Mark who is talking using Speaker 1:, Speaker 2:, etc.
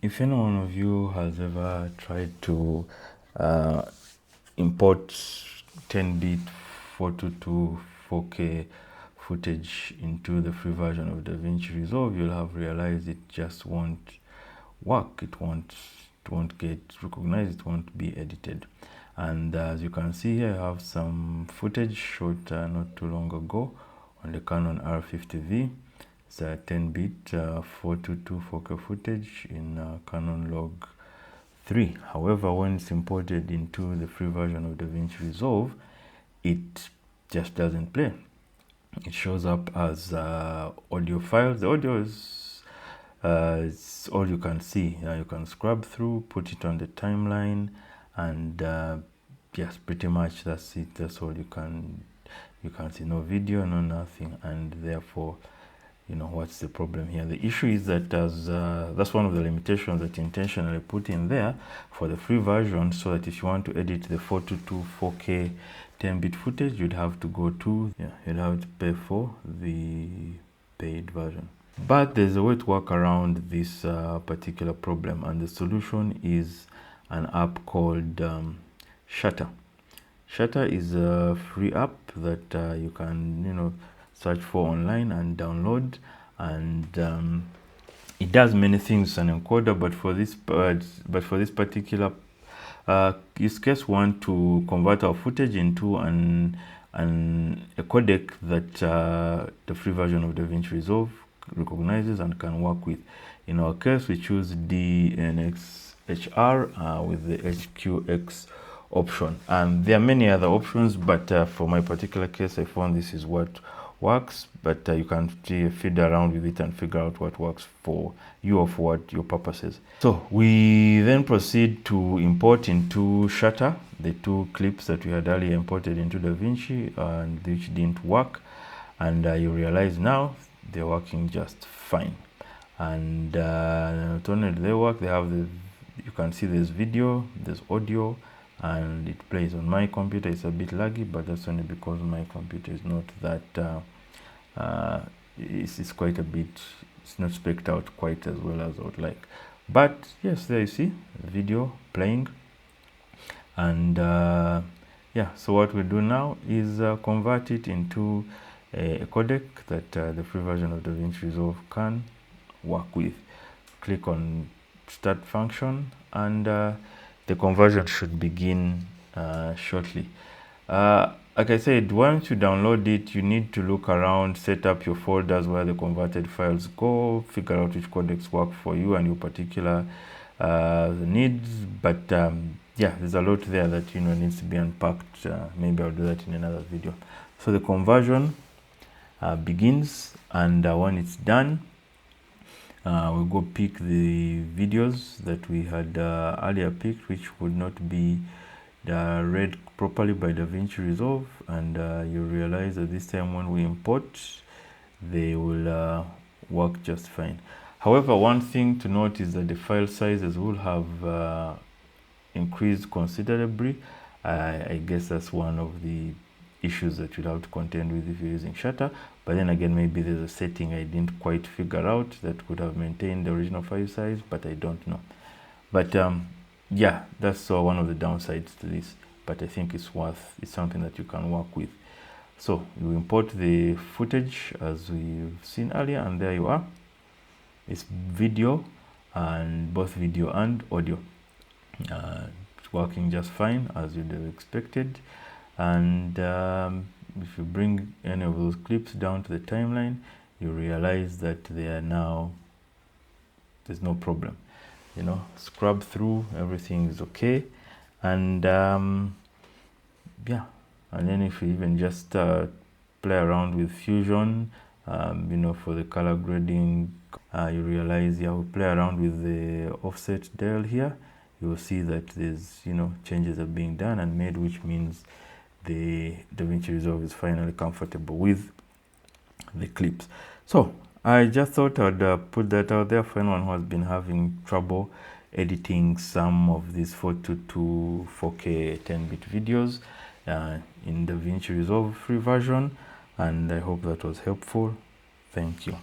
Speaker 1: If any one of you has ever tried to import 10-bit 422 4K footage into the free version of DaVinci Resolve, you'll have realized it just won't work. It won't get recognized, it won't be edited. And as you can see here, I have some footage shot not too long ago on the Canon R50V. It's a 10-bit 422 4K footage in Canon log 3. However, when it's imported into the free version of DaVinci Resolve, it just doesn't play. It shows up as audio files. The audio is it's all you can see. You can scrub through, put it on the timeline, and yes, pretty much that's it. That's all you can see. No video, no nothing, and therefore, you know, what's the problem here? The issue is that that's one of the limitations that intentionally put in there for the free version, so that if you want to edit the 422 4K 10-bit footage, you'd have to go to, you'd have to pay for the paid version. But there's a way to work around this particular problem, and the solution is an app called Shutter. Shutter is a free app that you can, search for online and download, and it does many things. It's an encoder, but for this particular use case, we want to convert our footage into a codec that the free version of DaVinci Resolve recognizes and can work with. In our case, we choose DNxHR with the HQX option, and there are many other options, but for my particular case, I found this is what works. But you can feed around with it and figure out what works for you or for what your purpose is. So we then proceed to import into Shutter the two clips that we had earlier imported into DaVinci and which didn't work, and you realize now they're working just fine. And not only do they work, they have you can see there's video, there's audio, and it plays. On my computer it's a bit laggy, but that's only because my computer is not that it's quite a bit, it's not spec'd out quite as well as I would like. But yes, there you see video playing. And yeah, so what we do now is convert it into a codec that the free version of DaVinci Resolve can work with. Click on start function, and the conversion should begin shortly. Like I said, once you download it, you need to look around, set up your folders where the converted files go, figure out which codecs work for you and your particular needs. But yeah, there's a lot there that needs to be unpacked. Maybe I'll do that in another video. So the conversion begins, and when it's done, we'll go pick the videos that we had earlier picked, which would not be read properly by DaVinci Resolve, and you realize that this time when we import, they will work just fine. However, one thing to note is that the file sizes will have increased considerably. I guess that's one of the issues that you'll have to contend with if you're using Shutter. But then again, maybe there's a setting I didn't quite figure out that could have maintained the original file size, but I don't know. But yeah, that's one of the downsides to this, but I think it's something that you can work with. So you import the footage as we've seen earlier, and there you are. It's video, and both video and audio. It's working just fine as you'd have expected. And if you bring any of those clips down to the timeline, you realize that there's no problem. Scrub through, everything is okay. And yeah, and then if you even just play around with Fusion, for the color grading, you realize we play around with the offset dial here. You will see that there's changes are being done and made, which means the DaVinci Resolve is finally comfortable with the clips. So I just thought I'd put that out there for anyone who has been having trouble editing some of these 422 4K 10-bit videos in DaVinci Resolve free version, and I hope that was helpful. Thank you.